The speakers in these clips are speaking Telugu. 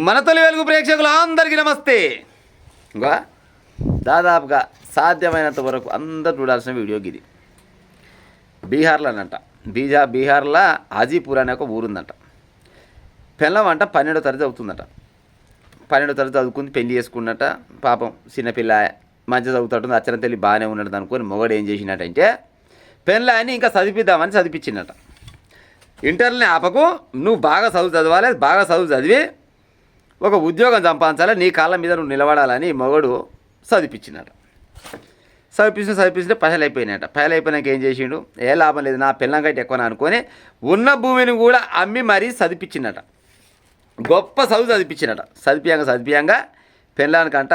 మన తొలి వెలుగు ప్రేక్షకులు అందరికీ నమస్తే. ఇంకా దాదాపుగా సాధ్యమైనంత వరకు అందరు చూడాల్సిన వీడియో ఇది. బీహార్లో అనంట బీహార్లో హాజీపూర్ అనే ఒక ఊరుందంట. పిల్లం అంట 12వ తరగతి చదువుతుందట. 12వ తరగతి చదువుకుంది, పెళ్లి చేసుకున్నట. పాపం చిన్నపిల్ల మంచిగా చదువుతుంటుంది, అచ్చరం తెలి బాగానే ఉన్నాడు అనుకొని మొగడు ఏం చేసినట్టంటే పెళ్ళాన్ని ఇంకా చదివిద్దామని చదివించిందట. ఇంటర్ని ఆపకు, నువ్వు బాగా చదవాలి, బాగా చదివి ఒక ఉద్యోగం సంపాదించాలి, నీ కాళ్ళ మీద నువ్వు నిలబడాలని మొగడు చదివించినట. చదివించితే పైసలు అయిపోయినాయట. పైసలు అయిపోయినాక ఏం చేసిండు, ఏ లాభం లేదు, నా పిల్లం కంటే ఎక్కువ అనుకొని ఉన్న భూమిని కూడా అమ్మి మరీ చదివించినట. గొప్ప చదువు చదివించినట. చదివియంగా పిల్లానికంట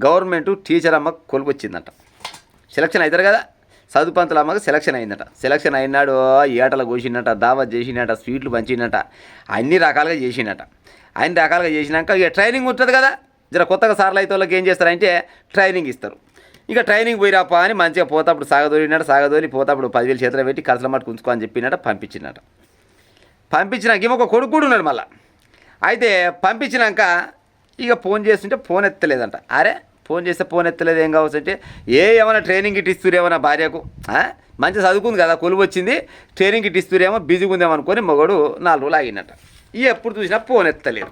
గవర్నమెంట్ టీచర్ అమ్మ కొలుకొచ్చిందట. సెలక్షన్ అవుతారు కదా, చదువు పంతుల అమ్మకి సెలక్షన్ అయిందట. సెలక్షన్ అయినాడు, ఏటలు కోసినట, దావత్ చేసినట, స్వీట్లు పంచినట, అన్ని రకాలుగా చేసినట. అన్ని రకాలుగా చేసినాక ఇక ట్రైనింగ్ ఉంటుంది కదా, జర కొత్తగా సార్లు అయితే వాళ్ళకి ఏం చేస్తారంటే ట్రైనింగ్ ఇస్తారు. ఇక ట్రైనింగ్ పోయిరాపా అని మంచిగా పోతప్పుడు సాగదోలి పోతప్పుడు 10,000 చేతులు పెట్టి ఖర్చుల మట్టుకు ఉంచుకో అని చెప్పినట. పంపించినాక ఏమో ఒక కొడుకు కూడా ఉన్నాడు మళ్ళీ. అయితే పంపించినాక ఇక ఫోన్ చేస్తుంటే ఫోన్ ఎత్తలేదంట. అరే ఫోన్ చేస్తే ఫోన్ ఎత్తలేదు, ఏం కావచ్చు అంటే ఏమైనా ట్రైనింగ్ గిట్ ఇస్తురు, ఏమన్నా భార్యకు మంచిగా చదువుకుంది కదా, కొలువు వచ్చింది, ట్రైనింగ్ గిట్ ఇస్తురేమో, బిజీగా ఉందేమనుకొని మొగడు 4 రోజులు ఆగినట్ట. ఎప్పుడు చూసినా ఫోన్ ఎత్తలేదు.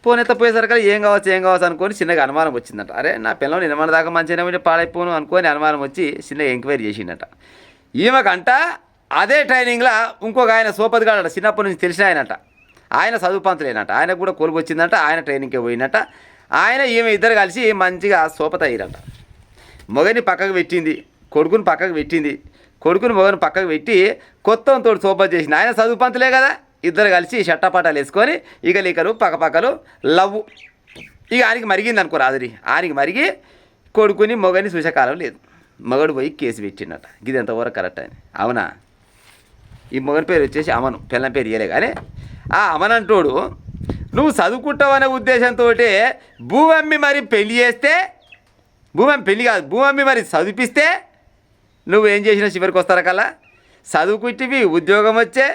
ఫోన్ ఎత్తపోయేసరికి ఏం కావచ్చు అనుకొని చిన్నగా అనుమానం వచ్చిందట. అరే నా పిల్లలు నిన్న దాకా మంచిగా ఉంటే పాడైపోను అనుకొని అనుమానం వచ్చి చిన్నగా ఎంక్వైరీ చేసిందట. ఈమెకంట అదే ట్రైనింగ్లో ఇంకొక ఆయన సోపతి కాడట, చిన్నప్పటి నుంచి తెలిసిన ఆయనట. ఆయన చదువు పంతులేనట. ఆయనకు కూడా కొలువు వచ్చిందంట. ఆయన ట్రైనింగ్కి పోయినట్ట. ఆయన ఈమె ఇద్దరు కలిసి మంచిగా సోపత అయ్యారంట. మొగని పక్కకు పెట్టింది, కొడుకుని పక్కకు పెట్టింది. మొగని పక్కకు పెట్టి కొత్తతో సోపత చేసింది. ఆయన చదువు పంతులే కదా, ఇద్దరు కలిసి షట్టపాటాలు వేసుకొని ఇకలికలు పక్కపక్కలు లవ్వు. ఇక ఆయనకి మరిగింది అనుకో రాదురి. ఆయనకి మరిగి కొడుకుని మొగని చూసేకాలం లేదు. మొగడు పోయి కేసు పెట్టిండట. ఇది ఎంతవరకు కరెక్ట్ అని. అవునా? ఈ మొగని పేరు వచ్చేసి అమను, పిల్లం పేరు ఇయ్యలే. కానీ ఆ అమనంటోడు నువ్వు చదువుకుంటావనే ఉద్దేశంతో భూమి అమ్మి మరి పెళ్లి చేస్తే, భూమి అమ్మి మరి చదివిపిస్తే నువ్వేం చేసినా చివరికి వస్తారా కల్లా చదువుకుంటివి, ఉద్యోగం వచ్చే,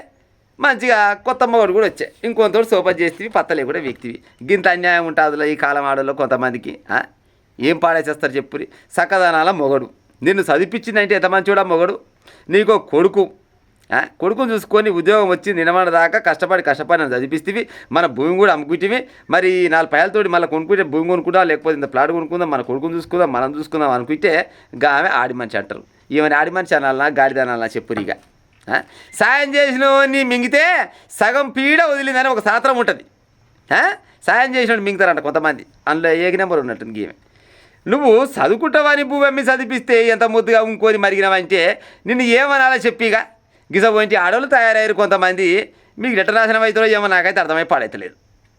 మంచిగా కొత్త మొగడు కూడా వచ్చే, ఇంకొంతోడు సోపతి చేస్తేవి, పత్తలే కూడా వ్యక్తివి. గింత అన్యాయం ఉంటుంది ఈ కాలం ఆడలో కొంతమందికి. ఏం పాడేసేస్తారు చెప్పురి. సక్కదనాల మొగడు నిన్ను చదివిపించిందంటే ఎంత మంచివాడా మొగడు. నీకో కొడుకుని చూసుకొని ఉద్యోగం వచ్చి నిలబడ దాకా కష్టపడి నన్ను చదివిస్తేవి, మన భూమి కూడా అమ్ముకుంటేవి. మరి 4 పైలతోటి మళ్ళీ కొనుక్కుంటే భూమి కొనుక్కుంటా, లేకపోతే ఇంత ప్లాట్ కొనుక్కుందాం, మన కొడుకుని చూసుకుందాం, మనం చూసుకుందాం అనుకుంటే ఆమె ఆడి మనిషి అంటారు. ఈమెను ఆడి మనిషి అనాలన్నా గాడిదనాలన్నా చెప్పురిగా. సాయం చేసిన మింగితే సగం పీడ వదిలిందని ఒక శాస్త్రం ఉంటుంది. సాయం చేసినట్టు మింగుతారంట కొంతమంది. అందులో ఏక నెంబర్ ఉన్నట్టుంది ఈమె. నువ్వు చదువుకుంటావని భూమి అమ్మి చదివిస్తే ఎంత ముద్దుగా ఇంకొని మరిగినావంటే నిన్ను ఏమనాలో చెప్పిగా. గిజ పోయింటి ఆడవాళ్ళు తయారయ్యారు కొంతమంది. మీకు ఎట్ట నాశనం అవుతారో ఏమో నాకైతే అర్థమై పాడైతలేదు.